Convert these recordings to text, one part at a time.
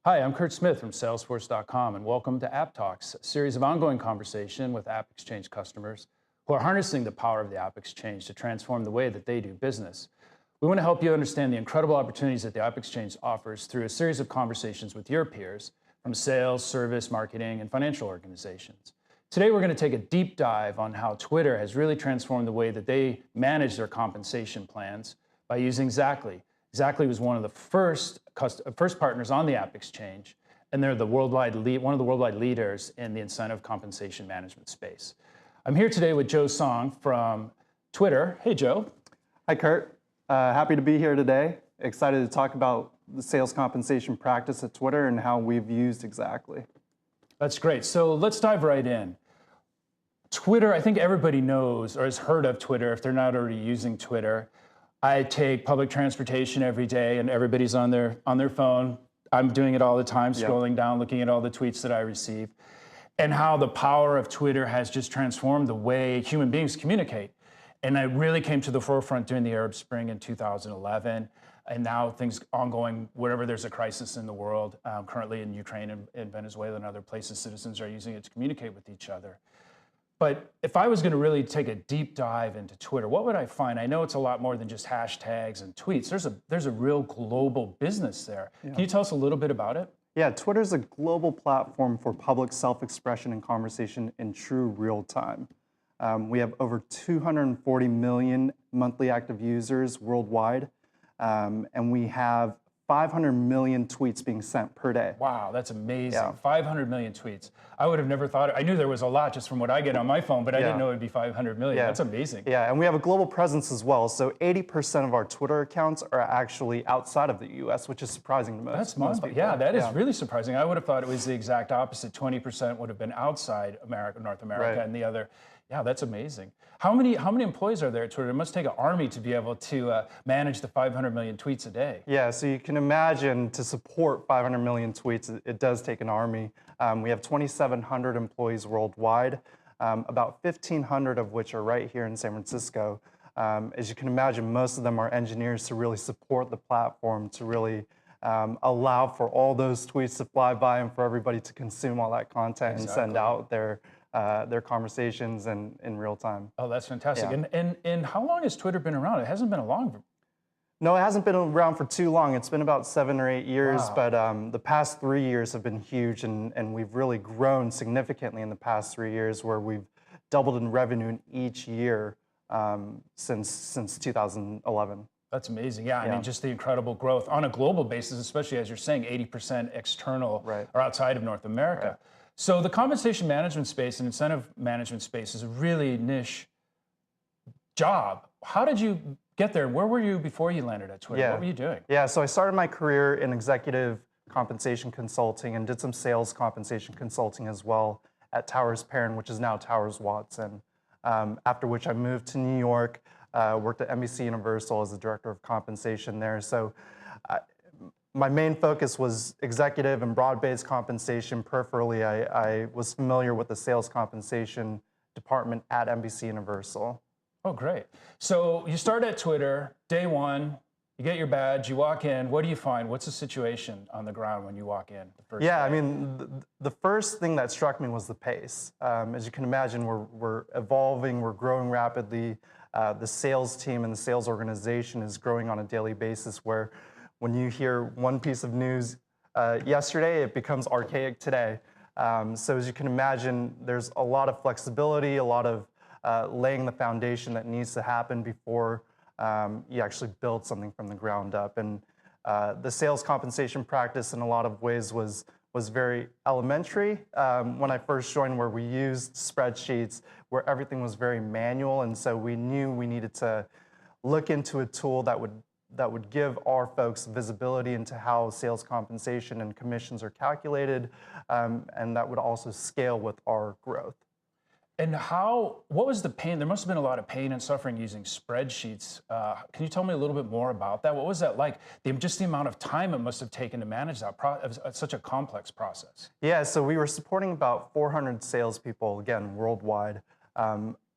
Hi, I'm Kurt Smith from Salesforce.com, and welcome to App Talks, a series of ongoing conversation with App Exchange customers who are harnessing the power of the App Exchange to transform the way that they do business. We want to help you understand the incredible opportunities that the App Exchange offers through a series of conversations with your peers from sales, service, marketing, and financial organizations. Today, we're going to take a deep dive on how Twitter has really transformed the way that they manage their compensation plans by using Xactly. Xactly was one of the first partners on the App Exchange, and they're one of the worldwide leaders in the incentive compensation management space. I'm here today with Joe Song from Twitter. Hey, Joe. Hi, Kurt. Happy to be here today. Excited to talk about the sales compensation practice at Twitter and how we've used Xactly. That's great. So let's dive right in. Twitter, I think everybody knows or has heard of Twitter if they're not already using Twitter. I take public transportation every day, and everybody's on their phone. I'm doing it all the time, scrolling down, looking at all the tweets that I receive, and how the power of Twitter has just transformed the way human beings communicate. And it really came to the forefront during the Arab Spring in 2011, and now things ongoing wherever there's a crisis in the world. Currently in Ukraine and Venezuela and other places, citizens are using it to communicate with each other. But if I was going to really take a deep dive into Twitter, what would I find? I know it's a lot more than just hashtags and tweets. There's a real global business there. Yeah. Can you tell us a little bit about it? Yeah, Twitter's a global platform for public self-expression and conversation in true real time. We have over 240 million monthly active users worldwide, and we have 500 million tweets being sent per day. Wow, that's amazing. Yeah. 500 million tweets. I would have never thought, I knew there was a lot just from what I get on my phone, but I didn't know it'd be 500 million. That's amazing. Yeah, and we have a global presence as well. So 80% of our Twitter accounts are actually outside of the US, which is surprising to most people. Yeah, that is really surprising. I would have thought it was the exact opposite. 20% would have been outside North America, and the other. Yeah, that's amazing. How many employees are there at Twitter? It must take an army to be able to manage the 500 million tweets a day. Yeah, so you can imagine to support 500 million tweets, it does take an army. We have 2,700 employees worldwide, about 1,500 of which are right here in San Francisco. As you can imagine, most of them are engineers to really support the platform, to really allow for all those tweets to fly by and for everybody to consume all that content and send out their conversations in real time. Oh, that's fantastic. Yeah. And how long has Twitter been around? It hasn't been a long. No, it hasn't been around for too long. It's been about 7 or 8 years, but the past 3 years have been huge, and we've really grown significantly in the past 3 years, where we've doubled in revenue in each year since 2011. That's amazing. Yeah, I mean, just the incredible growth on a global basis, especially as you're saying, 80% external or outside of North America. Right. So the compensation management space and incentive management space is a really niche job. How did you get there? Where were you before you landed at Twitter? What were you doing? Yeah, so I started my career in executive compensation consulting and did some sales compensation consulting as well at Towers Perrin, which is now Towers Watson. After which I moved to New York, worked at NBC Universal as the director of compensation there. So my main focus was executive and broad-based compensation. Peripherally, I was familiar with the sales compensation department at NBC Universal. Oh, great. So you start at Twitter, day one, you get your badge, you walk in. What do you find? What's the situation on the ground when you walk in the first day? I mean, the first thing that struck me was the pace. As you can imagine, we're evolving, we're growing rapidly. The sales team and the sales organization is growing on a daily basis, where when you hear one piece of news yesterday, it becomes archaic today. So as you can imagine, there's a lot of flexibility, a lot of laying the foundation that needs to happen before you actually build something from the ground up. And the sales compensation practice in a lot of ways was very elementary when I first joined, where we used spreadsheets, where everything was very manual. And so we knew we needed to look into a tool that would give our folks visibility into how sales compensation and commissions are calculated, and that would also scale with our growth. And what was the pain? There must have been a lot of pain and suffering using spreadsheets. Can you tell me a little bit more about that? What was that like? Just the amount of time it must have taken to manage that, such a complex process. Yeah, so we were supporting about 400 salespeople, again, worldwide,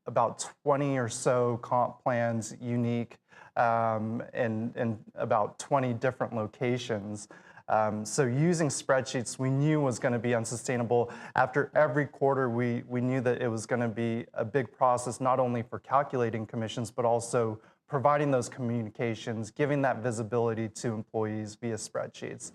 about 20 or so comp plans unique, in about 20 different locations. So using spreadsheets we knew was going to be unsustainable. After every quarter, we knew that it was going to be a big process, not only for calculating commissions, but also providing those communications, giving that visibility to employees via spreadsheets.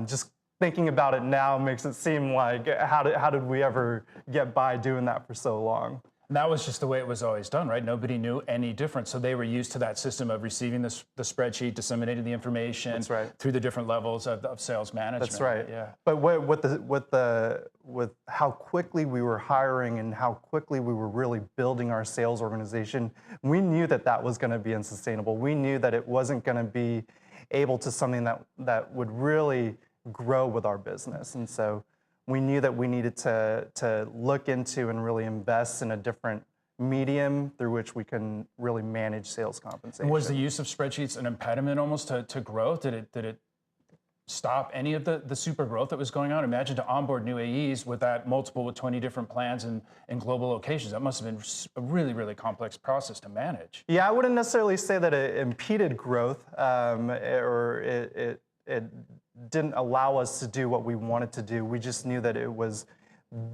Just thinking about it now makes it seem like how did we ever get by doing that for so long? And that was just the way it was always done, right? Nobody knew any different. So they were used to that system of receiving the spreadsheet, disseminating the information That's right. through the different levels of sales management. That's right. Yeah. But with how quickly we were hiring and how quickly we were really building our sales organization, we knew that that was going to be unsustainable. We knew that it wasn't going to be able to something that would really grow with our business. And so we knew that we needed to look into and really invest in a different medium through which we can really manage sales compensation. And was the use of spreadsheets an impediment almost to growth? Did it stop any of the super growth that was going on? Imagine to onboard new AEs with that multiple with 20 different plans and global locations. That must have been a really, really complex process to manage. Yeah, I wouldn't necessarily say that it impeded growth or it didn't allow us to do what we wanted to do. We just knew that it was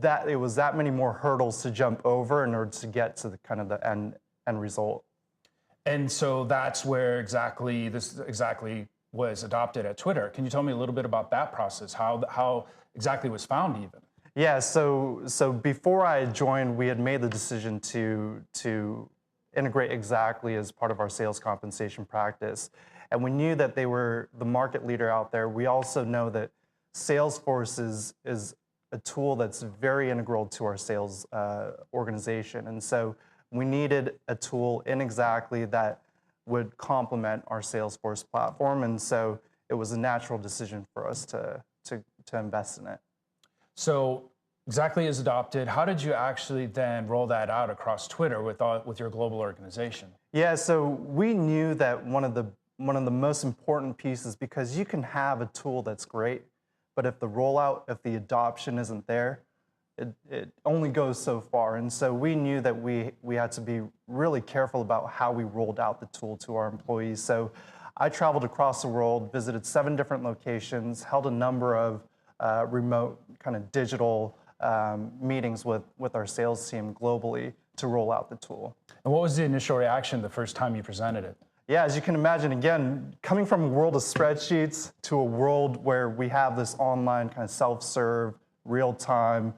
that many more hurdles to jump over in order to get to the kind of the end result. And so that's where exactly was adopted at Twitter. Can you tell me a little bit about that process? How exactly was found even? Yeah, so before I joined, we had made the decision to integrate exactly as part of our sales compensation practice. And we knew that they were the market leader out there. We also know that Salesforce is a tool that's very integral to our sales organization. And so we needed a tool in exactly that would complement our Salesforce platform. And so it was a natural decision for us to invest in it. So exactly is adopted. How did you actually then roll that out across Twitter with your global organization? Yeah, so we knew that one of the most important pieces, because you can have a tool that's great, but if the rollout, if the adoption isn't there, it only goes so far. And so we knew that we had to be really careful about how we rolled out the tool to our employees. So I traveled across the world, visited 7 different locations, held a number of remote kind of digital meetings with our sales team globally to roll out the tool. And what was the initial reaction the first time you presented it? Yeah, as you can imagine, again, coming from a world of spreadsheets to a world where we have this online kind of self-serve, real-time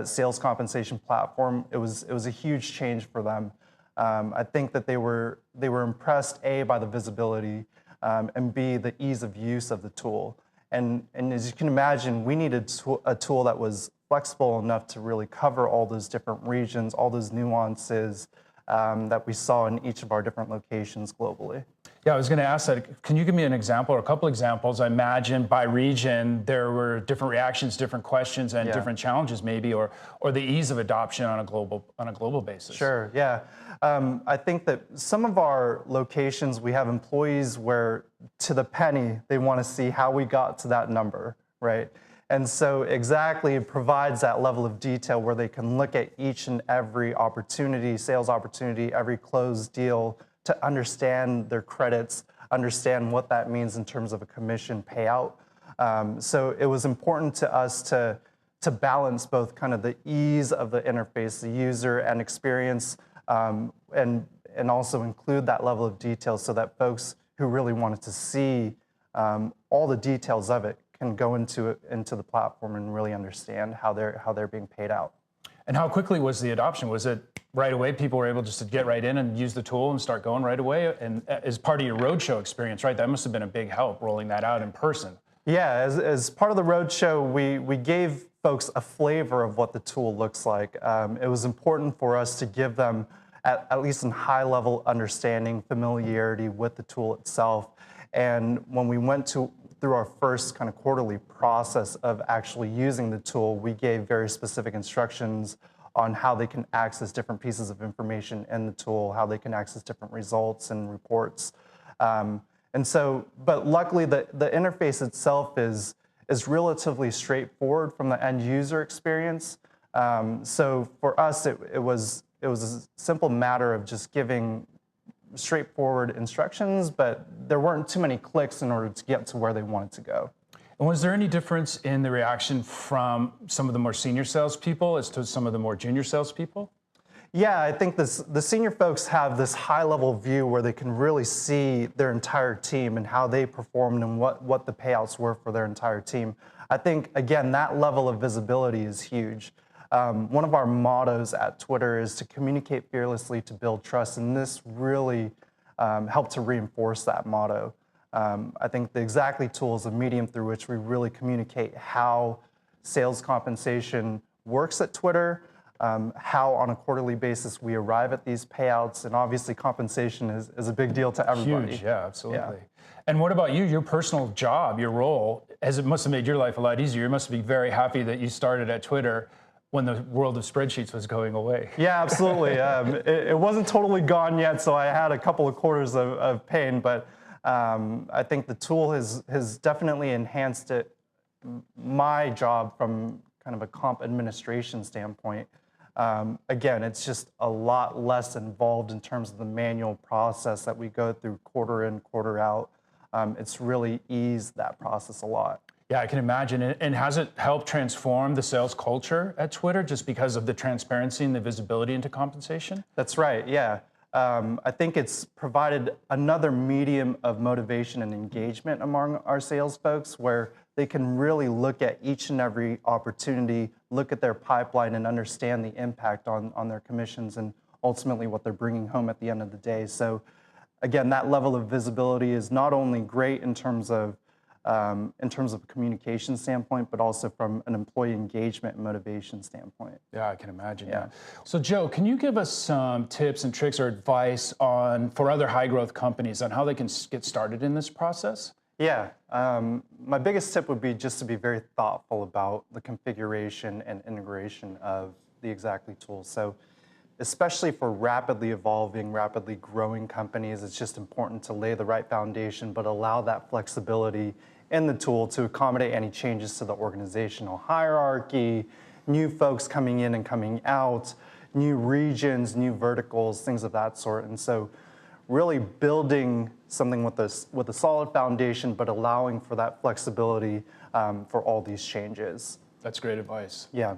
sales compensation platform, it was a huge change for them. I think that they were impressed, A, by the visibility, and B, the ease of use of the tool. And as you can imagine, we needed a tool that was flexible enough to really cover all those different regions, all those nuances that we saw in each of our different locations globally. Yeah, I was going to ask that. Can you give me an example or a couple examples? I imagine by region there were different reactions, different questions, and different challenges, maybe, or the ease of adoption on a global basis. Sure. Yeah, I think that some of our locations we have employees where to the penny they want to see how we got to that number, right? And so exactly it provides that level of detail where they can look at each and every opportunity, sales opportunity, every closed deal, to understand their credits, understand what that means in terms of a commission payout. So it was important to us to balance both kind of the ease of the interface, the user and experience, and also include that level of detail so that folks who really wanted to see all the details of it can go into the platform and really understand how they're being paid out. And how quickly was the adoption? Was it right away? People were able just to get right in and use the tool and start going right away? And as part of your roadshow experience, right? That must have been a big help rolling that out in person. Yeah, as part of the roadshow, we gave folks a flavor of what the tool looks like. It was important for us to give them at least a high-level understanding, familiarity with the tool itself. And when we went through our first kind of quarterly process of actually using the tool, we gave very specific instructions on how they can access different pieces of information in the tool, how they can access different results and reports. But luckily the interface itself is relatively straightforward from the end user experience. So for us, it was a simple matter of just giving straightforward instructions, but there weren't too many clicks in order to get to where they wanted to go. And was there any difference in the reaction from some of the more senior salespeople as to some of the more junior salespeople? Yeah, I think the senior folks have this high-level view where they can really see their entire team and how they performed and what the payouts were for their entire team. I think, again, that level of visibility is huge. One of our mottos at Twitter is to communicate fearlessly to build trust, and this really helped to reinforce that motto. I think the Exactly tool is a medium through which we really communicate how sales compensation works at Twitter, how on a quarterly basis we arrive at these payouts, and obviously compensation is a big deal to everybody. Huge, yeah, absolutely. And what about you, your personal job, your role, as it must have made your life a lot easier. You must be very happy that you started at Twitter when the world of spreadsheets was going away. Yeah, absolutely. It wasn't totally gone yet, so I had a couple of quarters of pain, but I think the tool has definitely enhanced my job from kind of a comp administration standpoint. Again, it's just a lot less involved in terms of the manual process that we go through quarter in, quarter out. It's really eased that process a lot. Yeah, I can imagine. And has it helped transform the sales culture at Twitter just because of the transparency and the visibility into compensation? That's right, yeah. I think it's provided another medium of motivation and engagement among our sales folks where they can really look at each and every opportunity, look at their pipeline, and understand the impact on their commissions and ultimately what they're bringing home at the end of the day. So again, that level of visibility is not only great in terms of a communication standpoint, but also from an employee engagement and motivation standpoint. Yeah, I can imagine. Yeah. So Joe, can you give us some tips and tricks or advice for other high growth companies on how they can get started in this process? Yeah, my biggest tip would be just to be very thoughtful about the configuration and integration of the Exactly tool. So especially for rapidly evolving, rapidly growing companies, it's just important to lay the right foundation, but allow that flexibility in the tool to accommodate any changes to the organizational hierarchy, new folks coming in and coming out, new regions, new verticals, things of that sort. And so really building something with a solid foundation, but allowing for that flexibility for all these changes. That's great advice. Yeah.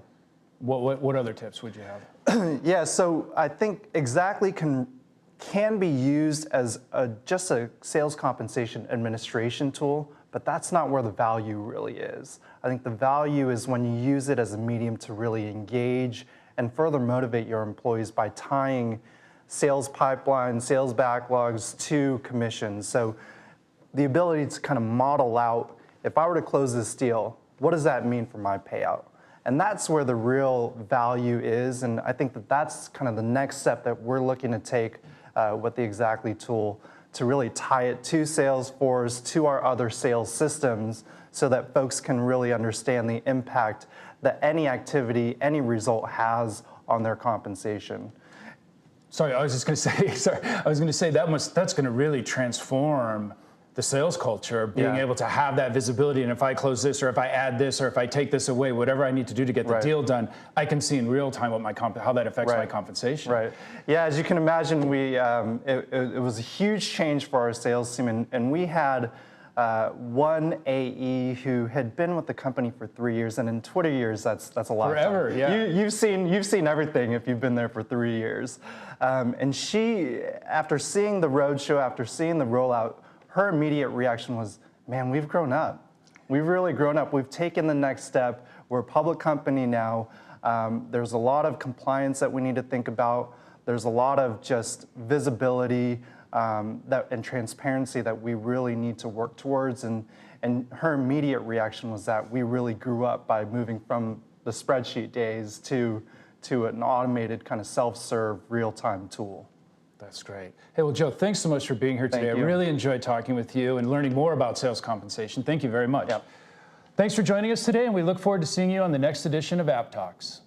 What other tips would you have? Yeah, so I think Exactly can be used as just a sales compensation administration tool, but that's not where the value really is. I think the value is when you use it as a medium to really engage and further motivate your employees by tying sales pipelines, sales backlogs to commissions. So the ability to kind of model out, if I were to close this deal, what does that mean for my payout? And that's where the real value is. And I think that that's kind of the next step that we're looking to take with the Exactly tool to really tie it to Salesforce, to our other sales systems, so that folks can really understand the impact that any activity, any result has on their compensation. Sorry, I was just going to say, that's going to really transform the sales culture, being able to have that visibility. And if I close this, or if I add this, or if I take this away, whatever I need to do to get the deal done, I can see in real time what how that affects my compensation. Right. Yeah, as you can imagine, it was a huge change for our sales team, and we had one AE who had been with the company for 3 years, and in Twitter years, that's a lot. Forever, of time. yeah. You've seen everything if you've been there for 3 years, and she, after seeing the roadshow, after seeing the rollout, her immediate reaction was, "Man, we've grown up. We've really grown up. We've taken the next step. We're a public company now. There's a lot of compliance that we need to think about. There's a lot of just visibility." And transparency that we really need to work towards. And her immediate reaction was that we really grew up by moving from the spreadsheet days to an automated kind of self-serve real-time tool. That's great. Hey, well, Joe, thanks so much for being here today. I really enjoyed talking with you and learning more about sales compensation. Thank you very much. Yep. Thanks for joining us today, and we look forward to seeing you on the next edition of App Talks.